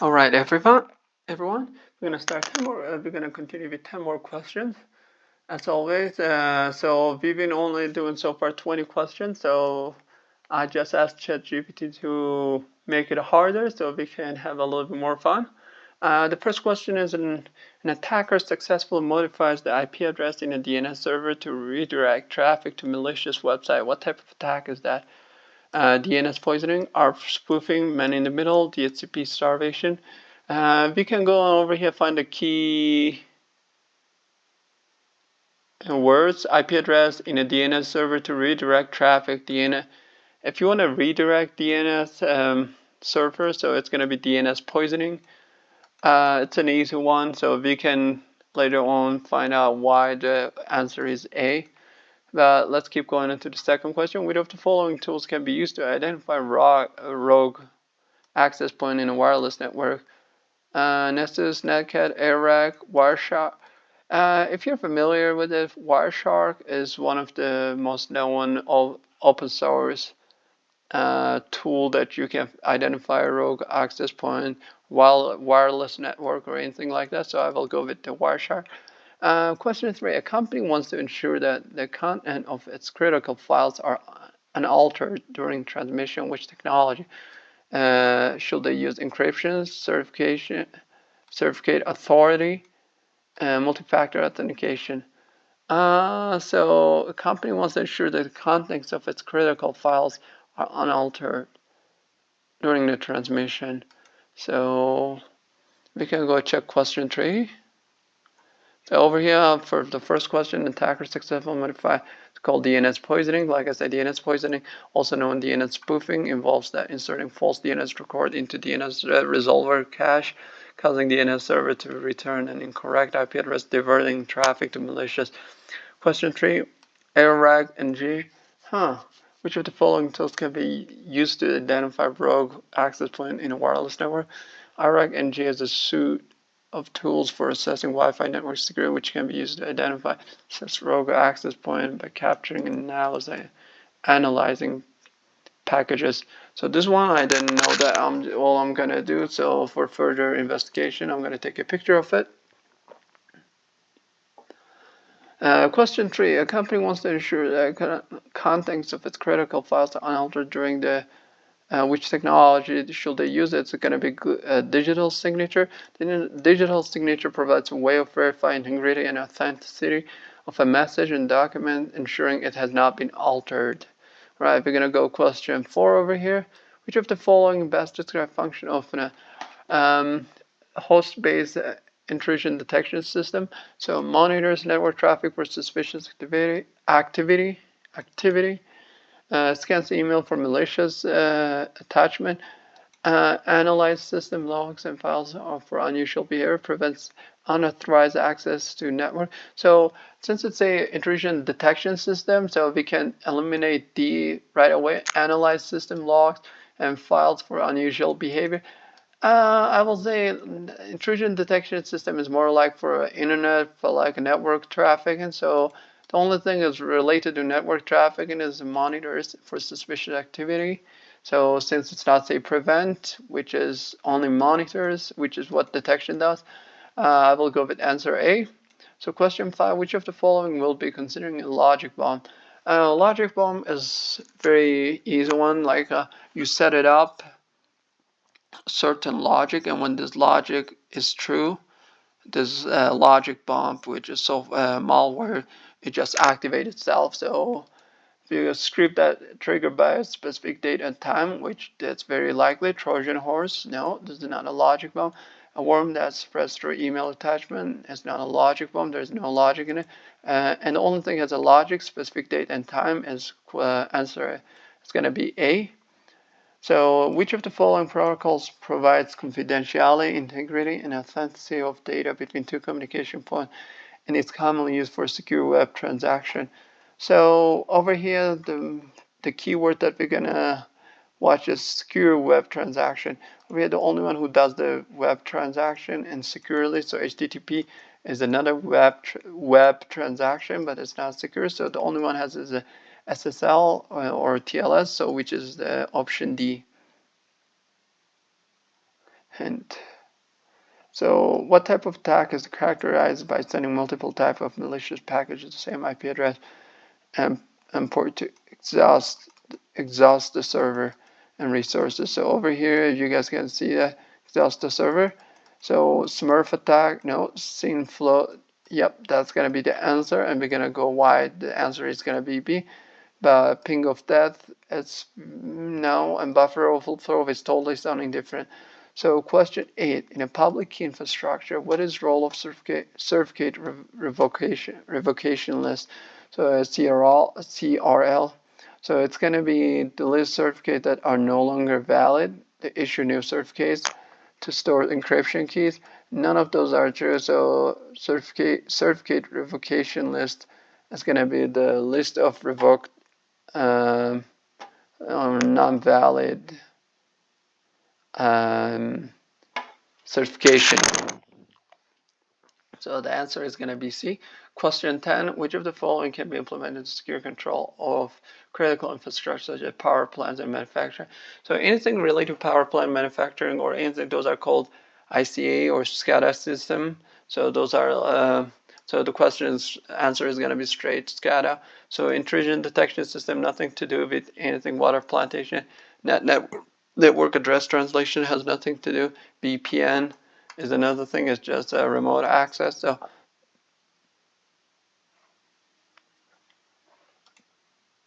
All right, everyone, we're gonna start 10 more. We're gonna continue with 10 more questions, as always. So we've been only doing so far 20 questions. So I just asked ChatGPT to make it harder so we can have a little bit more fun. The first question is: an attacker successfully modifies the IP address in a DNS server to redirect traffic to malicious website. What type of attack is that? DNS poisoning, ARP spoofing, man in the middle, DHCP starvation. We can go over here, find the key words, IP address in a DNS server to redirect traffic. DNS. If you want to redirect DNS server, so it's going to be DNS poisoning. It's an easy one, so we can later on find out why the answer is A. But let's keep going into the second question. Which of the following tools can be used to identify rogue access point in a wireless network? Nessus, Netcat, AirRag, Wireshark. If you're familiar with it, Wireshark is one of the most known open source tool that you can identify a rogue access point while wireless network or anything like that. So I will go with the Wireshark. Question 3. A company wants to ensure that the content of its critical files are unaltered during transmission. Which technology? Should they use encryption, certificate authority, multi-factor authentication? So a company wants to ensure that the contents of its critical files are unaltered during the transmission. So we can go check question 3. So over here for the first question, attacker successfully modify. It's called DNS poisoning. Like I said, DNS poisoning, also known DNS spoofing, involves that inserting false DNS record into DNS resolver cache, causing DNS server to return an incorrect IP address, diverting traffic to malicious. Question 3, AirRag and G. Which of the following tools can be used to identify rogue access point in a wireless network? AirRag and G is a suite of tools for assessing Wi-Fi network security, which can be used to identify such rogue access point by capturing and analyzing packages. So this one I didn't know that all I'm gonna do. So for further investigation, I'm gonna take a picture of it. Question 3. A company wants to ensure that contents of its critical files are unaltered during the which technology should they use? It's going to be digital signature. The digital signature provides a way of verifying integrity and authenticity of a message and document, ensuring it has not been altered. Right, we're going to go question 4 over here. Which of the following best describe function of a host-based intrusion detection system? So monitors network traffic for suspicious activity. Scans the email for malicious attachment, analyze system logs and files for unusual behavior, prevents unauthorized access to network. So since it's a intrusion detection system, so we can eliminate D right away, analyze system logs and files for unusual behavior. I will say intrusion detection system is more like for internet, for like network traffic, and so the only thing is related to network traffic and is monitors for suspicious activity. So since it's not say prevent, which is only monitors, which is what detection does, I will go with answer A. So question 5, which of the following will be considering a logic bomb? Logic bomb is very easy one, like you set it up certain logic, and when this logic is true, this logic bomb, which is malware, it just activates itself. So if you script that triggered by a specific date and time, which that's very likely, Trojan horse, no, this is not a logic bomb. A worm that's spreads through email attachment is not a logic bomb. There's no logic in it. And the only thing that's a logic, specific date and time is answer. It's going to be A. So which of the following protocols provides confidentiality, integrity, and authenticity of data between two communication points and is commonly used for secure web transaction? So over here, the keyword that we're gonna watch is secure web transaction. We're the only one who does the web transaction and securely. So HTTP is another web transaction, but it's not secure. So the only one has is a SSL or TLS, so which is the option D. And So what type of attack is characterized by sending multiple type of malicious packages to the same IP address and port to exhaust the server and resources? So over here, you guys can see that exhaust the server. So Smurf attack, no. Scene flow, yep, that's gonna be the answer, and we're gonna go wide. The answer is gonna be B. But ping of death, it's no, and buffer overflow is totally something different. So question 8, in a public key infrastructure, what is the role of certificate revocation list? So CRL. So it's going to be the list certificates that are no longer valid, to issue new certificates, to store encryption keys. None of those are true. So certificate revocation list is going to be the list of revoked non-valid certification. So the answer is going to be C. Question 10, which of the following can be implemented to secure control of critical infrastructure such as power plants and manufacturing? So anything related to power plant manufacturing or anything, those are called ICA or SCADA system. So those are, so the question's answer is going to be straight SCADA. So intrusion detection system, nothing to do with anything water plantation. Network address translation has nothing to do. VPN is another thing, it's just a remote access. So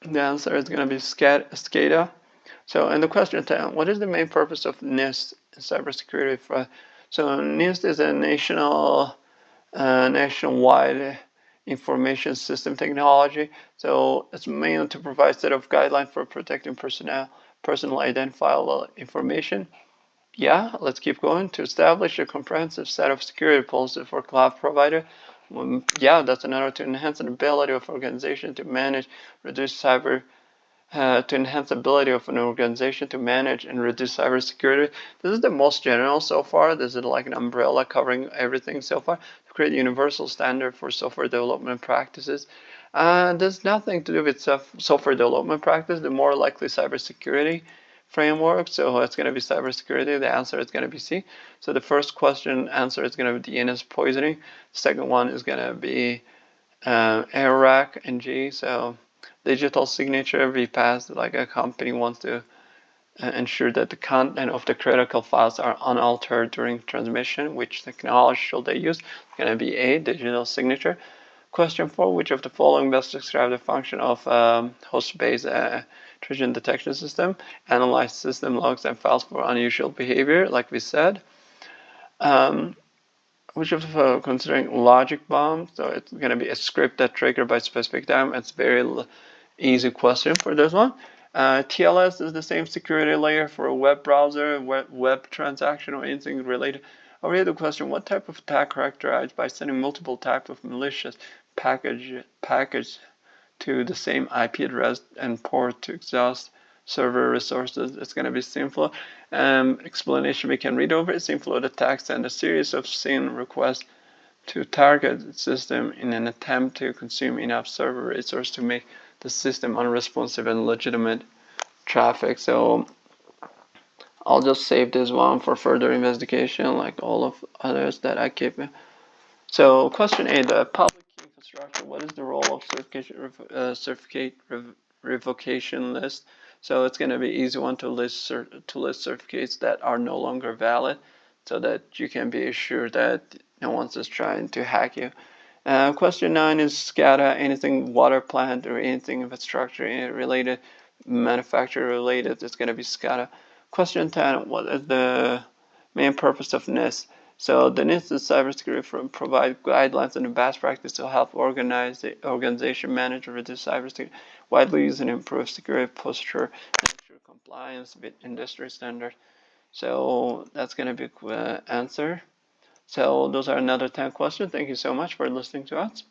the answer is going to be SCADA. So in the question 10, what is the main purpose of NIST in cybersecurity? So NIST is a nationwide information system technology. So it's mainly to provide a set of guidelines for protecting personal identifiable information. Yeah, let's keep going. To establish a comprehensive set of security policies for cloud provider. Yeah, that's another. To enhance the ability of organization to manage, reduce cyber, to enhance the ability of an organization to manage and reduce cybersecurity. This is the most general so far. This is like an umbrella covering everything so far. To create a universal standard for software development practices. There's nothing to do with software development practice. The more likely cybersecurity framework. So it's going to be cybersecurity. The answer is going to be C. So the first question answer is going to be DNS poisoning. The second one is going to be ARAC and G. So digital signature, VPAS, like a company wants to ensure that the content of the critical files are unaltered during transmission. Which technology should they use? It's going to be A, digital signature. Question 4, which of the following best describe the function of host-based intrusion detection system? Analyze system logs and files for unusual behavior, like we said. Which of the considering logic bomb? So it's going to be a script that triggered by specific time. It's very easy question for this one. TLS is the same security layer for a web browser, web transaction, or anything related. I'll read the question: what type of attack characterized by sending multiple types of malicious package to the same IP address and port to exhaust server resources? It's going to be SYNFLOW. Explanation we can read over it. SYNFLOW attacks and a series of SYN requests to target the system in an attempt to consume enough server resources to make the system unresponsive and legitimate traffic. So I'll just save this one for further investigation, like all of others that I keep. So question 8, the public key infrastructure. What is the role of certificate revocation list? So it's going to be easy one to list certificates that are no longer valid, so that you can be assured that no one's just trying to hack you. Question 9 is SCADA, anything water plant or anything infrastructure related, manufacturer related, it's going to be SCADA. Question 10, what is the main purpose of NIST? So the NIST is cybersecurity provide guidelines and best practice to help organization manage and reduce cybersecurity, widely used and improve security posture and ensure compliance with industry standards. So that's going to be the answer. So those are another 10 questions. Thank you so much for listening to us.